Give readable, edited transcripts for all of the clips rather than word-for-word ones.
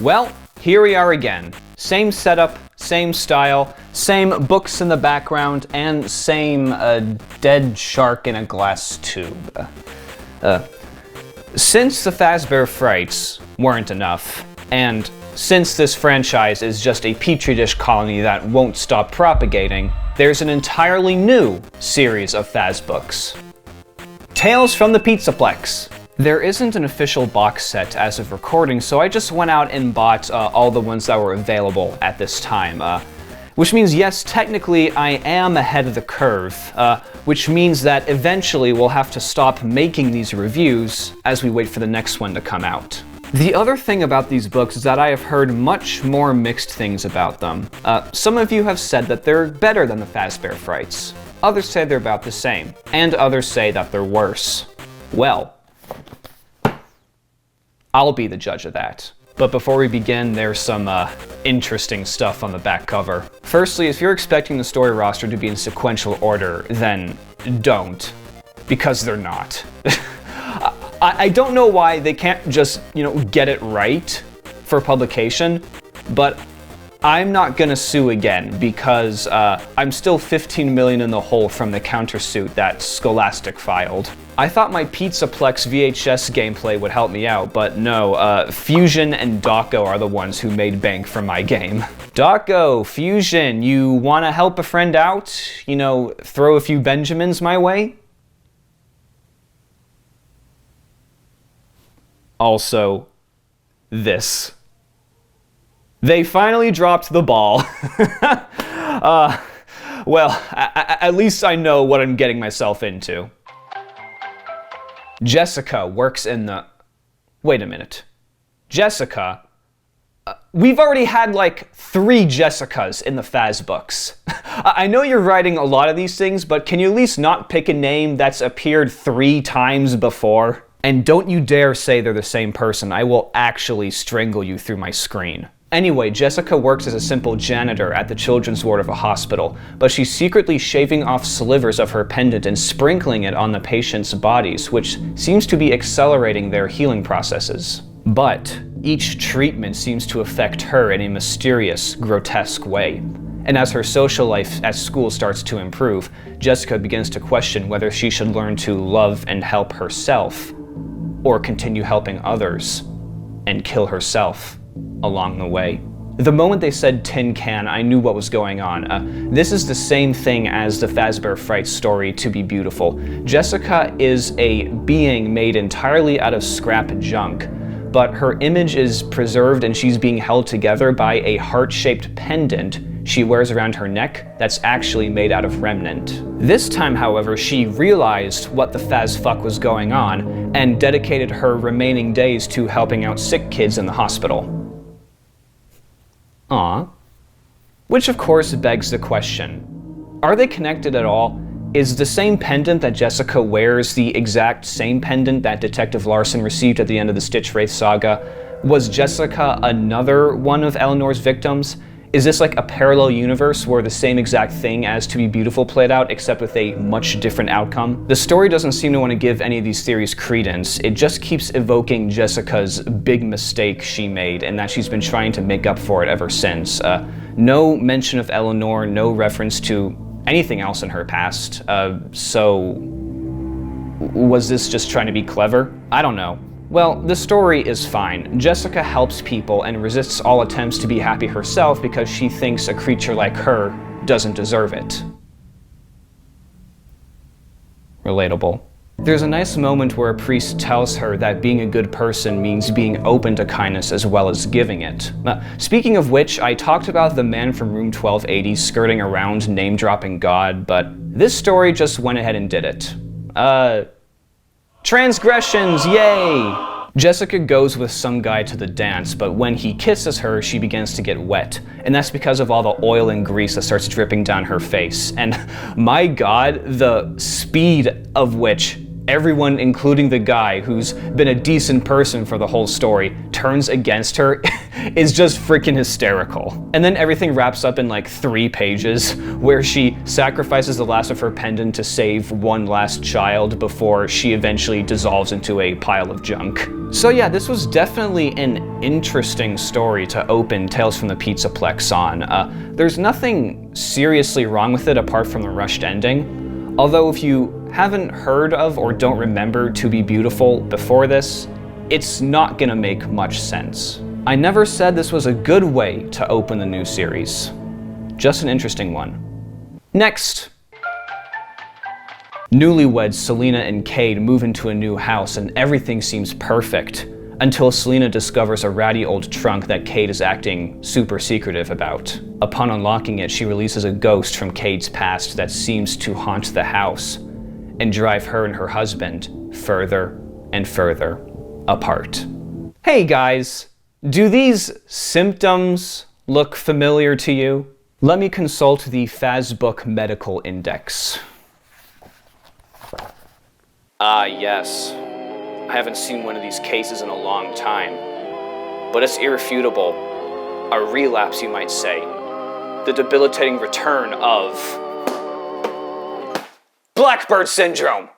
Well, here we are again. Same setup, same style, same books in the background, and same dead shark in a glass tube. Since the Fazbear Frights weren't enough, and since this franchise is just a petri dish colony that won't stop propagating, there's an entirely new series of Fazbooks. Tales from the Pizzaplex. There isn't an official box set as of recording, so I just went out and bought all the ones that were available at this time. Which means, yes, technically I am ahead of the curve, which means that eventually we'll have to stop making these reviews as we wait for the next one to come out. The other thing about these books is that I have heard much more mixed things about them. Some of you have said that they're better than the Fazbear Frights. Others say they're about the same, and others say that they're worse. Well, I'll be the judge of that. But before we begin, there's some interesting stuff on the back cover. Firstly, if you're expecting the story roster to be in sequential order, then don't, because they're not. I don't know why they can't just, get it right for publication, but I'm not gonna sue again because I'm still 15 million in the hole from the countersuit that Scholastic filed. I thought my Pizzaplex VHS gameplay would help me out, but no, Fusion and Dawko are the ones who made bank from my game. Dawko, Fusion, you wanna help a friend out? Throw a few Benjamins my way? Also, this. They finally dropped the ball. Well, at least I know what I'm getting myself into. Jessica works in the... Wait a minute. Jessica? We've already had like 3 Jessicas in the Fazbooks. I know you're writing a lot of these things, but can you at least not pick a name that's appeared 3 times before? And don't you dare say they're the same person. I will actually strangle you through my screen. Anyway, Jessica works as a simple janitor at the children's ward of a hospital, but she's secretly shaving off slivers of her pendant and sprinkling it on the patients' bodies, which seems to be accelerating their healing processes. But each treatment seems to affect her in a mysterious, grotesque way. And as her social life at school starts to improve, Jessica begins to question whether she should learn to love and help herself, or continue helping others and kill herself along the way. The moment they said tin can, I knew what was going on. This is the same thing as the Fazbear Frights story, To Be Beautiful. Jessica is a being made entirely out of scrap junk, but her image is preserved and she's being held together by a heart-shaped pendant she wears around her neck that's actually made out of remnant. This time, however, she realized what the Fazfuck was going on and dedicated her remaining days to helping out sick kids in the hospital. Aww. Which of course begs the question, are they connected at all? Is the same pendant that Jessica wears the exact same pendant that Detective Larson received at the end of the Stitch Wraith saga? Was Jessica another one of Eleanor's victims? Is this like a parallel universe where the same exact thing as To Be Beautiful played out, except with a much different outcome? The story doesn't seem to want to give any of these theories credence. It just keeps evoking Jessica's big mistake she made and that she's been trying to make up for it ever since. No mention of Eleanor, no reference to anything else in her past. So was this just trying to be clever? I don't know. Well, the story is fine. Jessica helps people and resists all attempts to be happy herself because she thinks a creature like her doesn't deserve it. Relatable. There's a nice moment where a priest tells her that being a good person means being open to kindness as well as giving it. Speaking of which, I talked about the man from room 1280 skirting around name-dropping God, but this story just went ahead and did it. Transgressions, yay! Jessica goes with some guy to the dance, but when he kisses her, she begins to get wet. And that's because of all the oil and grease that starts dripping down her face. And my God, the speed of which everyone, including the guy who's been a decent person for the whole story, turns against her is just freaking hysterical. And then everything wraps up in like 3 pages where she sacrifices the last of her pendant to save one last child before she eventually dissolves into a pile of junk. So yeah, this was definitely an interesting story to open Tales from the Pizzaplex on. There's nothing seriously wrong with it apart from the rushed ending. Although if you haven't heard of or don't remember To Be Beautiful before this, it's not gonna make much sense. I never said this was a good way to open the new series. Just an interesting one. Next. Newlyweds Selena and Cade move into a new house and everything seems perfect until Selena discovers a ratty old trunk that Cade is acting super secretive about. Upon unlocking it, she releases a ghost from Cade's past that seems to haunt the house and drive her and her husband further and further apart. Hey guys, do these symptoms look familiar to you? Let me consult the Fazbook Medical Index. Yes. I haven't seen one of these cases in a long time, but it's irrefutable. A relapse, you might say. The debilitating return of Blackbird Syndrome.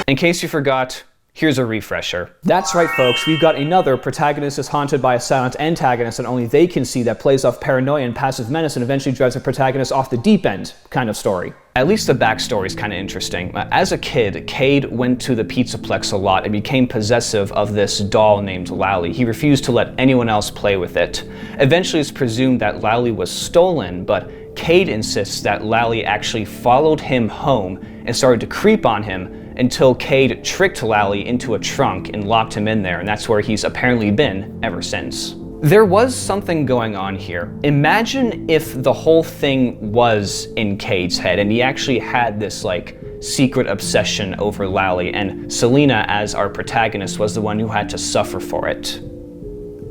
In case you forgot, here's a refresher. That's right, folks, we've got another protagonist is haunted by a silent antagonist and only they can see that plays off paranoia and passive menace and eventually drives the protagonist off the deep end kind of story. At least the backstory is kind of interesting. As a kid, Cade went to the Pizzaplex a lot and became possessive of this doll named Lally. He refused to let anyone else play with it. Eventually it's presumed that Lally was stolen, but Cade insists that Lally actually followed him home and started to creep on him until Cade tricked Lally into a trunk and locked him in there, and that's where he's apparently been ever since. There was something going on here. Imagine if the whole thing was in Cade's head and he actually had this like secret obsession over Lally and Selena as our protagonist was the one who had to suffer for it.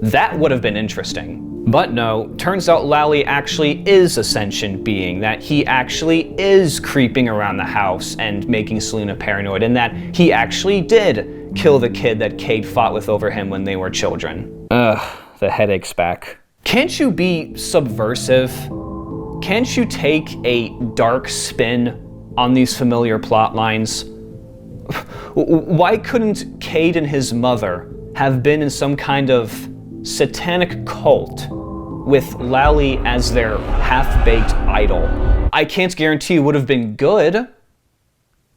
That would have been interesting. But no, turns out Lally actually is a sentient being, that he actually is creeping around the house and making Selena paranoid, and that he actually did kill the kid that Cade fought with over him when they were children. Ugh, the headache's back. Can't you be subversive? Can't you take a dark spin on these familiar plot lines? Why couldn't Cade and his mother have been in some kind of satanic cult with Lally as their half-baked idol? I can't guarantee it would have been good,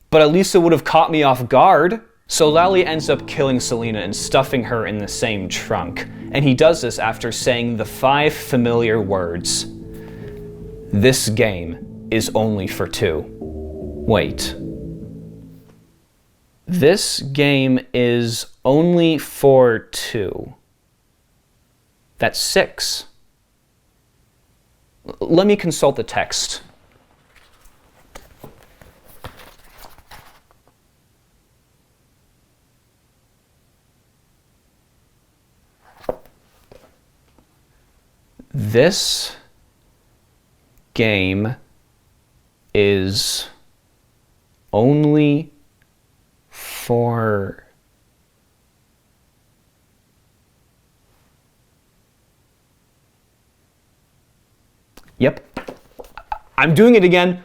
but at least it would have caught me off guard. So Lally ends up killing Selena and stuffing her in the same trunk, and he does this after saying the 5 familiar words. This game is only for 2. Wait. This game is only for 2. That's 6. Let me consult the text. This game is only for Yep. I'm doing it again.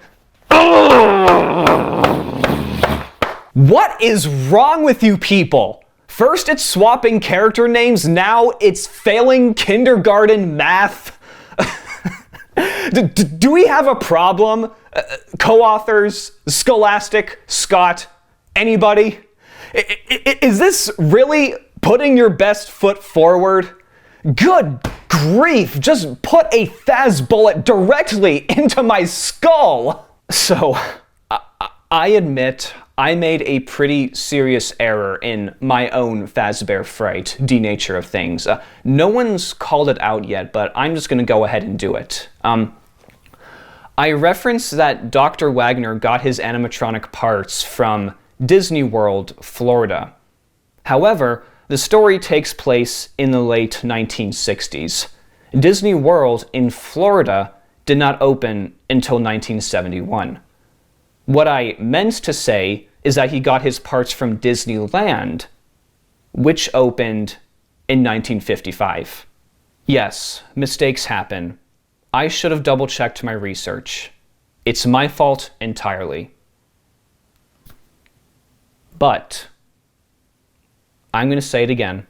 What is wrong with you people? First it's swapping character names, now it's failing kindergarten math. Do we have a problem? Co-authors, Scholastic, Scott, anybody? Is this really putting your best foot forward? Good grief, just put a Faz bullet directly into my skull! So, I admit I made a pretty serious error in my own Fazbear Fright, Denature of Things. No one's called it out yet, but I'm just gonna go ahead and do it. I referenced that Dr. Wagner got his animatronic parts from Disney World, Florida. However, the story takes place in the late 1960s. Disney World in Florida did not open until 1971. What I meant to say is that he got his parts from Disneyland, which opened in 1955. Yes, mistakes happen. I should have double-checked my research. It's my fault entirely. But I'm going to say it again.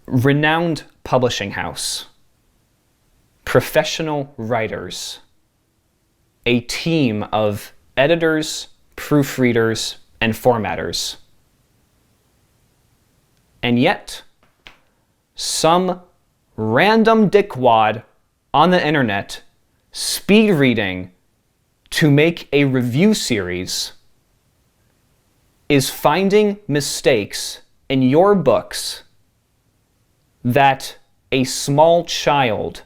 Renowned publishing house, professional writers, a team of editors, proofreaders, and formatters. And yet, some random dickwad on the internet speed reading to make a review series is finding mistakes in your books that a small child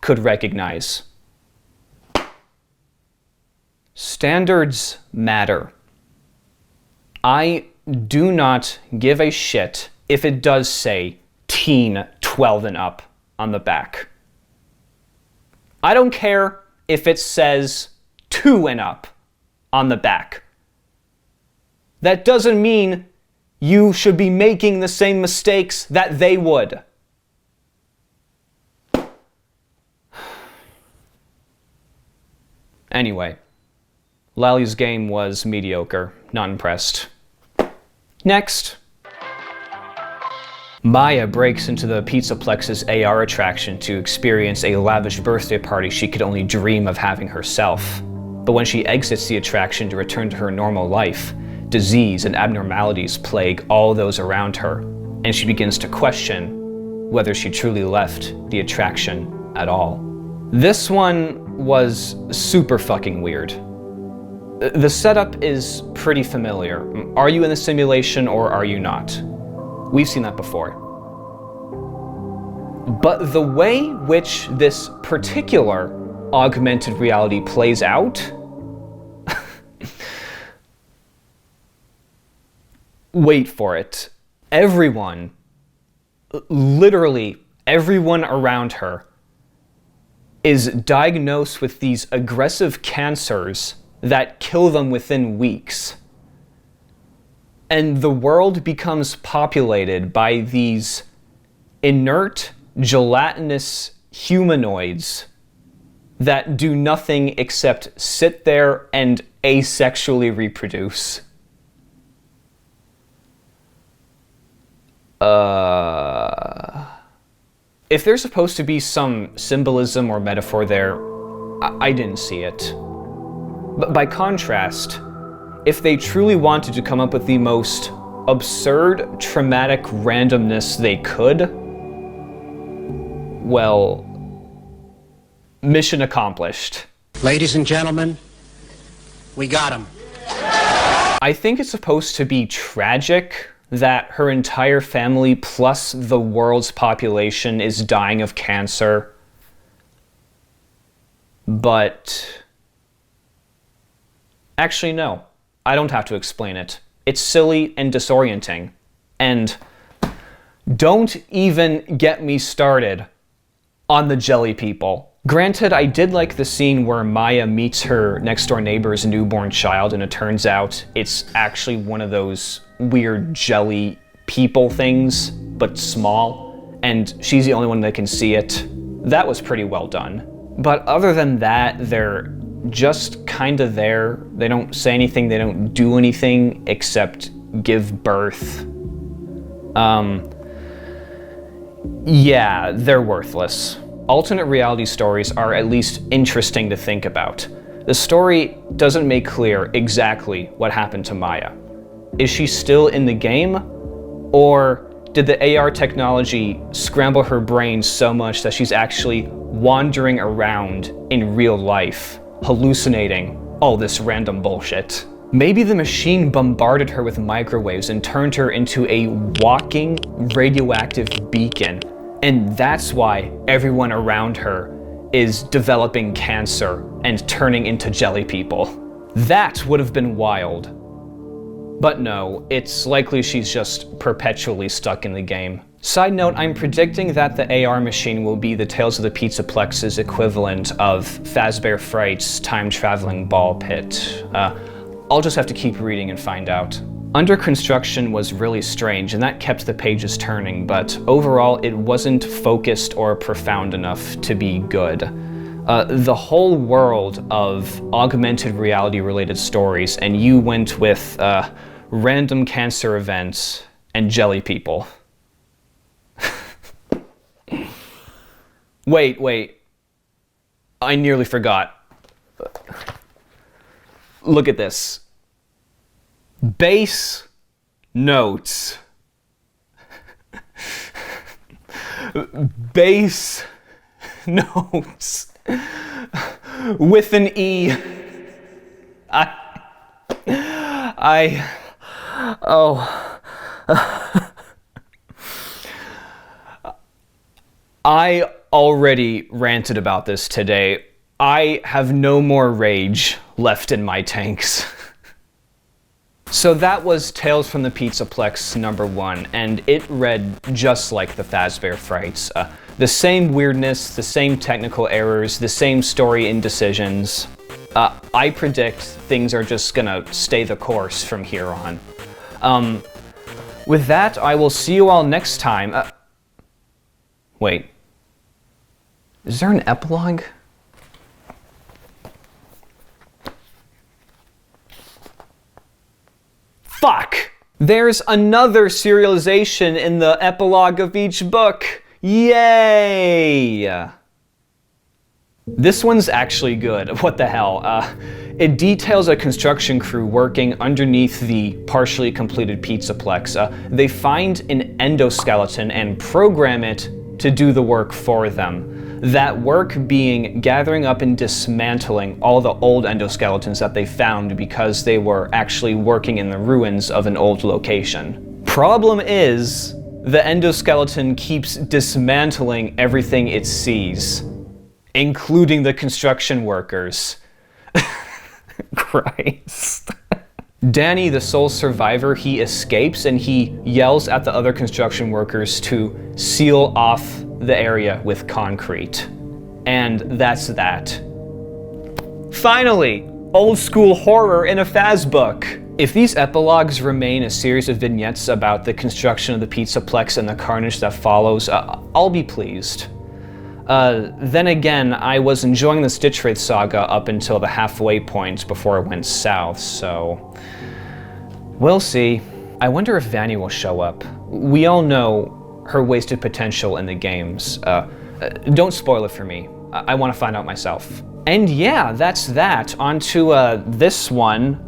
could recognize. Standards matter. I do not give a shit if it does say teen 12 and up on the back. I don't care if it says 2 and up on the back. That doesn't mean you should be making the same mistakes that they would. Anyway, Lally's game was mediocre. Not impressed. Next. Maya breaks into the Pizzaplex's AR attraction to experience a lavish birthday party she could only dream of having herself. But when she exits the attraction to return to her normal life, disease and abnormalities plague all those around her, and she begins to question whether she truly left the attraction at all. This one was super fucking weird. The setup is pretty familiar. Are you in the simulation or are you not? We've seen that before. But the way which this particular augmented reality plays out, wait for it. Everyone, literally everyone around her, is diagnosed with these aggressive cancers that kill them within weeks. And the world becomes populated by these inert, gelatinous humanoids that do nothing except sit there and asexually reproduce. If there's supposed to be some symbolism or metaphor there, I didn't see it. But by contrast, if they truly wanted to come up with the most absurd, traumatic randomness they could, well, mission accomplished. Ladies and gentlemen, we got him. I think it's supposed to be tragic that her entire family plus the world's population is dying of cancer. But actually, no. I don't have to explain it. It's silly and disorienting. And don't even get me started on the jelly people. Granted, I did like the scene where Maya meets her next-door neighbor's newborn child, and it turns out it's actually one of those weird jelly people things, but small, and she's the only one that can see it. That was pretty well done. But other than that, they're just kind of there. They don't say anything, they don't do anything except give birth. Yeah, they're worthless. Alternate reality stories are at least interesting to think about. The story doesn't make clear exactly what happened to Maya. Is she still in the game? Or did the AR technology scramble her brain so much that she's actually wandering around in real life, hallucinating all this random bullshit? Maybe the machine bombarded her with microwaves and turned her into a walking radioactive beacon, and that's why everyone around her is developing cancer and turning into jelly people. That would have been wild. But no, it's likely she's just perpetually stuck in the game. Side note, I'm predicting that the AR machine will be the Tales of the Pizzaplex's equivalent of Fazbear Frights' time-traveling ball pit. I'll just have to keep reading and find out. Under construction was really strange, and that kept the pages turning, but overall it wasn't focused or profound enough to be good. The whole world of augmented reality-related stories, and you went with random cancer events and jelly people. Wait. I nearly forgot. Look at this. Base notes. Base notes. With an E. I already ranted about this today. I have no more rage left in my tanks. So that was Tales from the Pizzaplex #1, and it read just like the Fazbear Frights. The same weirdness, the same technical errors, the same story indecisions. I predict things are just gonna stay the course from here on. With that, I will see you all next time. Wait. Is there an epilogue? Fuck! There's another serialization in the epilogue of each book. Yay! This one's actually good. What the hell? It details a construction crew working underneath the partially completed Pizzaplex. They find an endoskeleton and program it to do the work for them. That work being gathering up and dismantling all the old endoskeletons that they found because they were actually working in the ruins of an old location. Problem is, the endoskeleton keeps dismantling everything it sees, including the construction workers. Christ. Danny, the sole survivor, he escapes and he yells at the other construction workers to seal off the area with concrete. And that's that. Finally, old school horror in a Fazbook. If these epilogues remain a series of vignettes about the construction of the Pizzaplex and the carnage that follows, I'll be pleased. Then again, I was enjoying the Stitch Wraith saga up until the halfway point before it went south, so we'll see. I wonder if Vanny will show up. We all know her wasted potential in the games. Don't spoil it for me. I want to find out myself. And yeah, that's that. On to this one.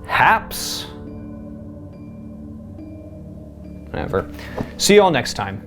Haps? Whatever. See you all next time.